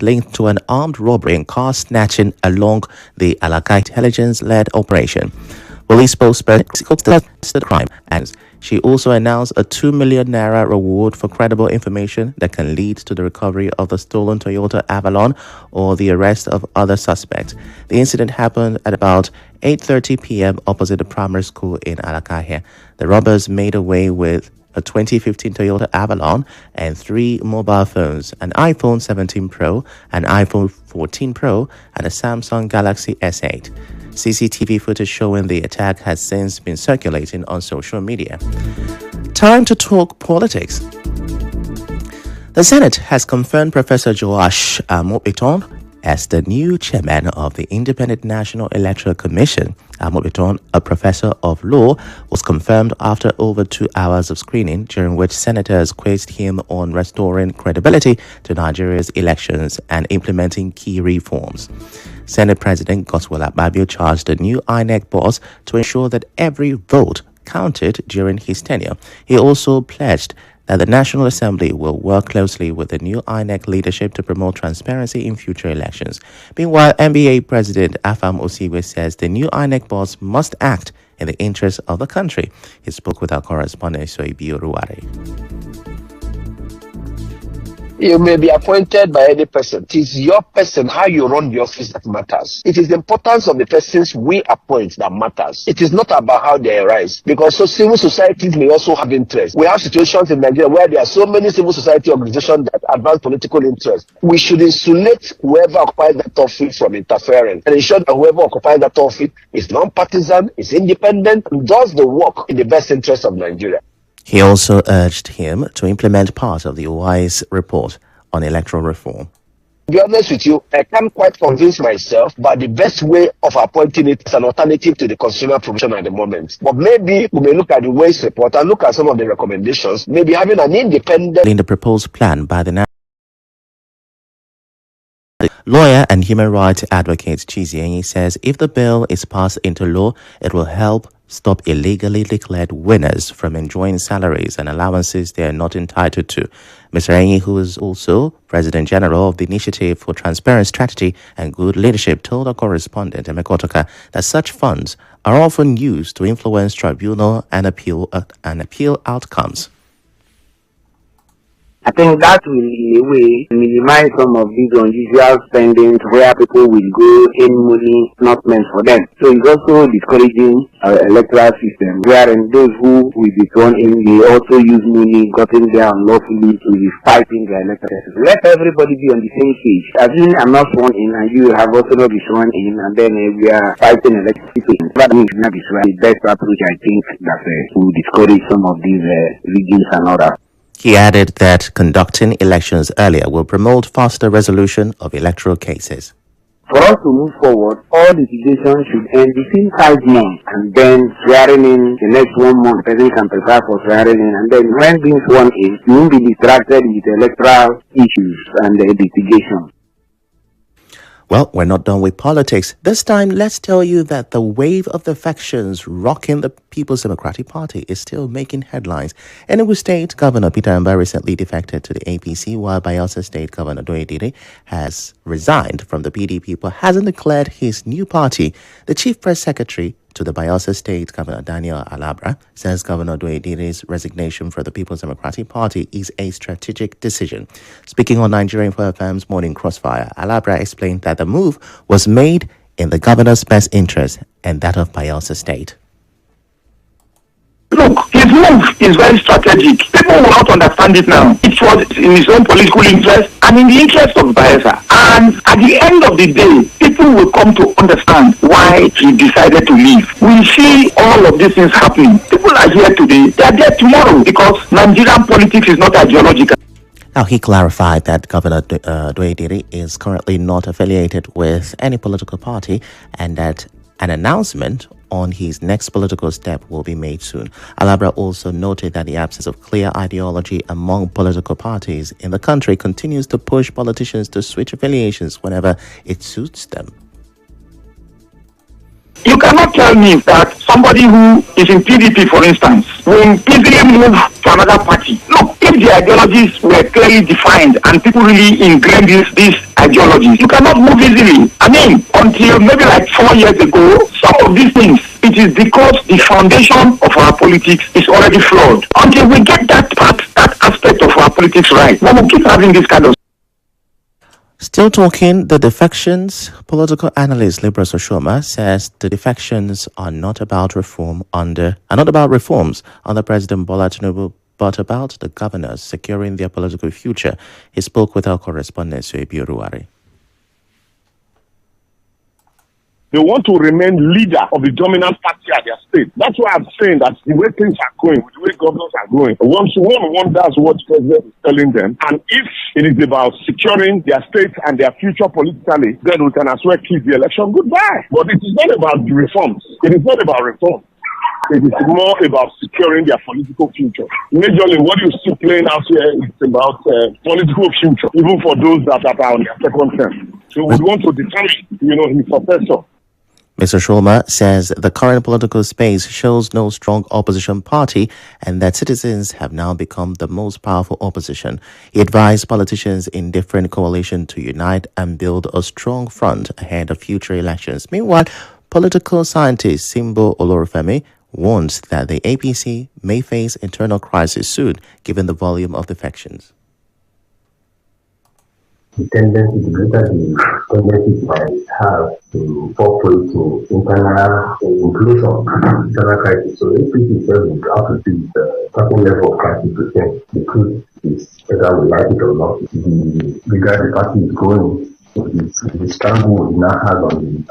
suspect linked to an armed robbery and car snatching along the Alaka intelligence-led operation. Police spokesperson said the crime, and she also announced a 2 million naira reward for credible information that can lead to the recovery of the stolen Toyota Avalon or the arrest of other suspects. The incident happened at about 8:30 p.m. opposite the primary school in Alaka. The robbers made away with a 2015 Toyota Avalon and 3 mobile phones, an iPhone 17 Pro, an iPhone 14 Pro, and a Samsung Galaxy S8. CCTV footage showing the attack has since been circulating on social media. Time to talk politics. The Senate has confirmed Professor Joash Amopiton as the new chairman of the Independent National Electoral Commission. Amopiton, a professor of law, was confirmed after over 2 hours of screening, during which senators quizzed him on restoring credibility to Nigeria's elections and implementing key reforms. Senate President Godswill Akpabio charged the new INEC boss to ensure that every vote counted during his tenure. He also pledged that the National Assembly will work closely with the new INEC leadership to promote transparency in future elections. Meanwhile, NBA President Afam Osiwe says the new INEC boss must act in the interest of the country. He spoke with our correspondent, Soibi Oruware. You may be appointed by any person. It is your person, how you run the office that matters. It is the importance of the persons we appoint that matters. It is not about how they arise. Because so civil societies may also have interest. We have situations in Nigeria where there are so many civil society organizations that advance political interest. We should insulate whoever occupies that office from interference and ensure that whoever occupies that office is non-partisan, is independent, and does the work in the best interest of Nigeria. He also urged him to implement part of the OI's report on electoral reform. To be honest with you, I can't quite convince myself, but the best way of appointing it is an alternative to the consumer provision at the moment. But maybe we may look at the OI's report and look at some of the recommendations, maybe having an independent... In the proposed plan by the lawyer and human rights advocate Chizienyi says if the bill is passed into law, it will help stop illegally declared winners from enjoying salaries and allowances they are not entitled to. Mr. Enyi, who is also President General of the Initiative for Transparent Strategy and Good Leadership, told our correspondent Emekotoka that such funds are often used to influence tribunal and appeal outcomes. I think that will, in a way, minimize some of these unusual spendings where people will go in money not meant for them. So it's also discouraging our electoral system, wherein those who will be thrown in, they also use money gotten there unlawfully to be fighting the electoral. Let everybody be on the same page. As in, I'm not sworn in, and you have also not been sworn in, and then we are fighting electoral situations. That means not be sworn. The best approach, I think, that will discourage some of these riggings and all that. He added that conducting elections earlier will promote faster resolution of electoral cases. For us to move forward, all litigation should end within 5 months, and then swearing in the next 1 month, the person can prepare for swearing in, and then when being sworn in, you won't be distracted with electoral issues and the litigation. Well, we're not done with politics. This time, let's tell you that the wave of defections rocking the People's Democratic Party is still making headlines. Enugu State Governor Peter Mba recently defected to the APC, while Bayelsa State Governor Doyedire has resigned from the PDP but hasn't declared his new party. The Chief Press Secretary to the Bayelsa State Governor Daniel Alabra says Governor Doyedire's resignation from the People's Democratic Party is a strategic decision. Speaking on Nigerian FM's Morning Crossfire, Alabra explained that the move was made in the governor's best interest and that of Bayelsa State. Look, his move is very strategic. People will not understand it now. It was in his own political interest and in the interest of Bayelsa. And at the end of the day, people will come to understand why he decided to leave. We see all of these things happening. People are here today, they are there tomorrow, because Nigerian politics is not ideological. Now, he clarified that Governor Doyedire is currently not affiliated with any political party and that an announcement on his next political step will be made soon. Alabra also noted that the absence of clear ideology among political parties in the country continues to push politicians to switch affiliations whenever it suits them. You cannot tell me that somebody who is in PDP, for instance, will easily move to another party. Look, if the ideologies were clearly defined and people really ingrained this ideologies. You cannot move easily. I mean, until maybe like 4 years ago, some of these things, it is because the foundation of our politics is already flawed. Until we get that part, that aspect of our politics right, we will keep having this kind of. Still talking, the defections, political analyst Libra Soshoma says the defections are not about reforms under President Bola Tinubu, but about the governors securing their political future. He spoke with our correspondent Suebi Oruwari. They want to remain leader of the dominant party at their state. That's why I'm saying that the way things are going, the way governors are going, one wonders what the president is telling them. And if it is about securing their state and their future politically, then we can as well keep the election goodbye. But it is not about the reforms. It is not about reform. It is more about securing their political future. Majorly, what you see playing out here is about political future, even for those that are on their second term. So we want to determine, his successor. Mr. Sholma says the current political space shows no strong opposition party and that citizens have now become the most powerful opposition. He advised politicians in different coalitions to unite and build a strong front ahead of future elections. Meanwhile, political scientist Simbo Olorufemi warns that the APC may face internal crisis soon, given the volume of defections. The tendency, the greater the tendency might have to fall prey to internal implosion, internal crisis. So APC itself will have to see the certain level of crisis percent. The truth is whether we like it or not. The bigger the party is growing, the strangle we now have on the